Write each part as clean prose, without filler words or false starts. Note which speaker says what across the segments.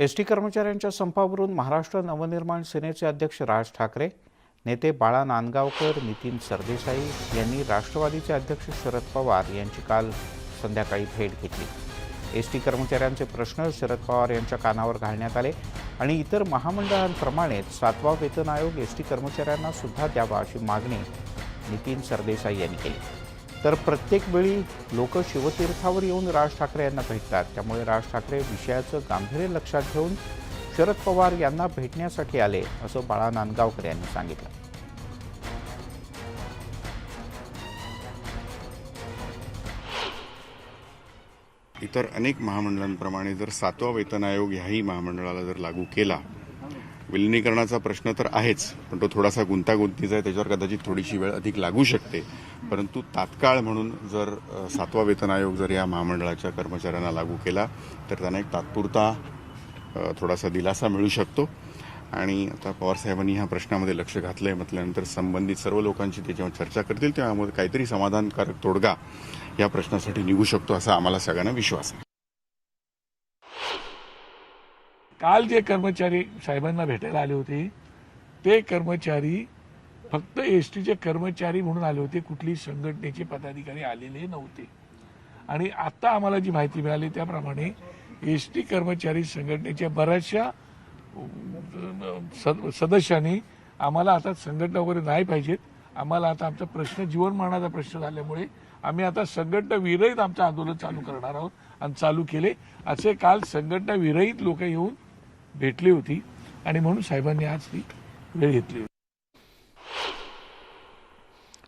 Speaker 1: ST कर्मचाऱ्यांच्या संपावरून महाराष्ट्र नवनिर्माण सेनेचे अध्यक्ष राज ठाकरे, नेते बाळा नांदगावकर, नितीन सरदेसाई यांनी राष्ट्रवादीचे अध्यक्ष शरद पवार यांची काल संध्याकाळी भेट घेतली। एसटी कर्मचाऱ्यांचे प्रश्न शरद पवार यांच्या कानावर घालण्यात आले आणि इतर महामंडळांप्रमाणेच 7वा वेतन आयोग एसटी कर्मचाऱ्यांना सुद्धा द्यावा अशी मागणी नितीन सरदेसाई यांनी केली। तर प्रत्येक वेळी लोक शिवतीर्थावर येऊन राज ठाकरे यांना भेटतात, त्यामुळे राज ठाकरे विषयाचं गांभीर्य लक्षात घेऊन शरद पवार यांना भेटण्यासाठी आले असं बाळा नांदगावकर यांनी सांगितलं।
Speaker 2: इतर अनेक महामंडळांप्रमाणे जर 7वा वेतन आयोग ह्याही महामंडळाला जर लागू केला, विलिनीकरणाचा प्रश्न तर आहेच, पण तो थोडासा गुंतागुंतीचा आहे, त्याच्यावर कदाचित थोडीशी वेळ अधिक लागू शकते। परंतु तात्काळ म्हणून जर 7वा वेतन आयोग जर या महामंडळाच्या कर्मचाऱ्यांना लागू केला तर त्यांना एक तात्पुरता थोडासा दिलासा मिळू शकतो। आणि आता पवारसाहेबांनी ह्या प्रश्नामध्ये लक्ष घातलंय म्हटल्यानंतर संबंधित सर्व लोकांची त्याच्यावर चर्चा करतील, त्यामुळे काहीतरी समाधानकारक तोडगा या प्रश्नासाठी निघू शकतो असा आम्हाला सगळ्यांना विश्वास आहे।
Speaker 3: काल जे कर्मचारी साहेबांना भेटायला आले होते ते कर्मचारी फक्त एसटीचे कर्मचारी म्हणून आले होते, कुठली संघटनेचे पदाधिकारी आलेले नव्हते। आणि आता आम्हाला जी माहिती मिळाली त्याप्रमाणे एसटी कर्मचारी संघटनेच्या बऱ्याचशा सदस्यांनी आम्हाला आता संघटना वगैरे नाही पाहिजेत, आम्हाला आता आमचा प्रश्न जीवनमरणाचा प्रश्न झाल्यामुळे आम्ही आता संघटना विरहित आमचं आंदोलन चालू करणार आहोत आणि चालू केले असे काल संघटना विरहित लोक येऊन भेटली होती आणि म्हणून साहेबांनी आज ती वेळ घेतली।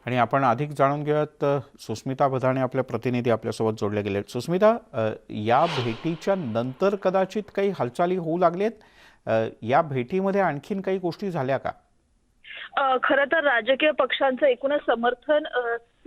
Speaker 1: आणि आपण अधिक जाणून घेऊयात, सुस्मिता बधाणे आपल्या प्रतिनिधी आपल्यासोबत जोडले गेले। सुस्मिता, या भेटीच्या नंतर कदाचित काही हालचाली होऊ लागलेत, या भेटीमध्ये आणखीन काही गोष्टी झाल्या का?
Speaker 4: खरं तर राजकीय पक्षांचं एकूणच समर्थन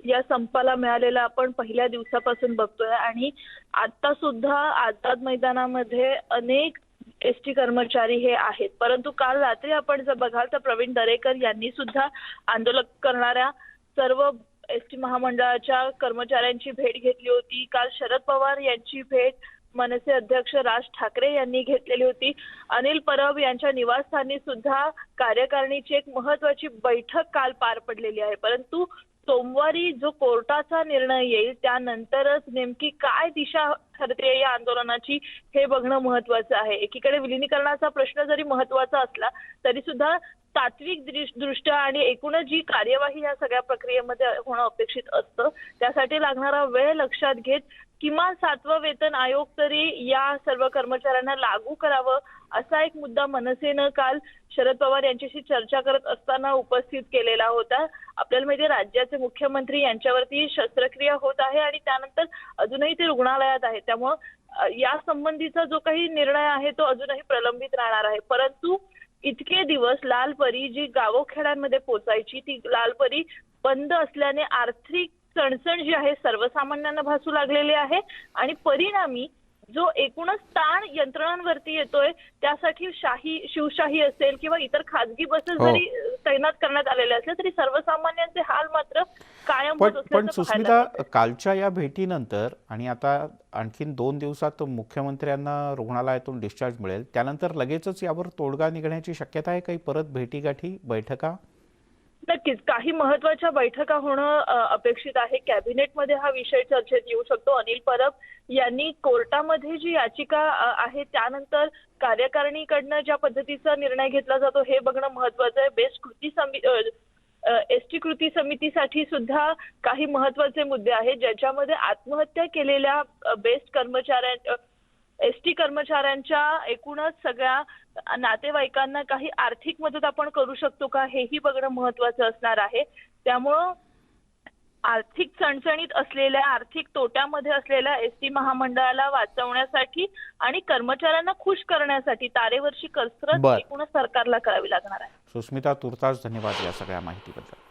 Speaker 4: या संपाला मिळालेलं आपण पहिल्या दिवसापासून बघतोय आणि आता सुद्धा आझाद मैदानामध्ये अनेक एसटी कर्मचारी हे आहेत। परंतु काल रात्री आपण जर बघाल तर प्रवीण दरेकर यांनी सुद्धा आंदोलन करणाऱ्या सर्व एसटी महामंडळाच्या कर्मचाऱ्यांची भेट घेतली होती। काल शरद पवार यांची भेट मनसे अध्यक्ष राज ठाकरे यांनी घेतलेली होती। अनिल परब यांच्या निवासस्थानी सुद्धा कार्यकारिणीची एक महत्त्वाची बैठक काल पार पडलेली आहे। परंतु सोमवारी जो कोर्टाचा निर्णय येईल त्यानंतरच नेमकी काय दिशा ठरते या आंदोलनाची हे बघणं महत्त्वाचं आहे। एकीकडे विलिनीकरणाचा प्रश्न जरी महत्त्वाचा असला तरी सुद्धा तात्विक दृष्ट्या आणि एकूणच जी कार्यवाही या सगळ्या प्रक्रियेमध्ये होणं अपेक्षित असतं त्यासाठी लागणारा वेळ लक्षात घेत किमान 7वा वेतन आयोग तरी या सर्व कर्मचाऱ्यांना लागू करावं असा एक मुद्दा मनसेनं काल शरद पवार यांच्याशी चर्चा करत असताना उपस्थित केलेला होता। आपल्याला माहिती राज्याचे मुख्यमंत्री यांच्यावरती शस्त्रक्रिया होत आहे आणि त्यानंतर अजूनही ते रुग्णालयात आहे, त्यामुळे या संबंधीचा जो काही निर्णय आहे तो अजूनही प्रलंबित राहणार आहे। परंतु इतके दिवस लालपरी जी गावोखेड्यांमध्ये पोचायची ती लालपरी बंद असल्याने आर्थिक चणचण जी आहे सर्वसामान्यांना भासू लागलेली आहे आणि परिणामी जो एकूणच ताण यंत्रणांवरती येतोय त्यासाठी शिवशाही असेल किंवा इतर खासगी बसेस जरी तैनात करण्यात आलेल्या असल्या तरी सर्वसामान्यांचे हाल मात्र कायम होत असल्याचं
Speaker 1: पण सुस्मिता, कालच्या या भेटीनंतर आणि आता आणखीन 2 दिवसात मुख्यमंत्र्यांना रुग्णालयातून डिस्चार्ज मिळेल, त्यानंतर लगेचच यावर तोडगा निघण्याची शक्यता आहे? काही परत भेटीगाठी, बैठका?
Speaker 4: नक्कीच काही महत्त्वाच्या बैठका होणं अपेक्षित आहे। कॅबिनेटमध्ये हा विषय चर्चेत येऊ शकतो। अनिल परब यांनी कोर्टामध्ये जी याचिका आहे त्यानंतर कार्यकारिणीकडनं ज्या पद्धतीचा निर्णय घेतला जातो हे बघणं महत्त्वाचं आहे। एसटी कृती समितीसाठी सुद्धा काही महत्त्वाचे मुद्दे आहेत ज्याच्यामध्ये आत्महत्या केलेल्या एसटी कर्मचाऱ्यांच्या एकूणच सगळ्या नातेवाईकांना काही आर्थिक मदत आपण करू शकतो का हेही बघणं महत्त्वाचं असणार आहे। त्यामुळं आर्थिक चणचणीत असलेल्या, आर्थिक तोट्यामध्ये असलेल्या एसटी महामंडळाला वाचवण्यासाठी आणि कर्मचाऱ्यांना खुश करण्यासाठी तारेवरची कसरत एकूणच सरकारला करावी लागणार आहे।
Speaker 1: सुस्मिता, तुर्तास धन्यवाद या सगळ्या माहितीबद्दल।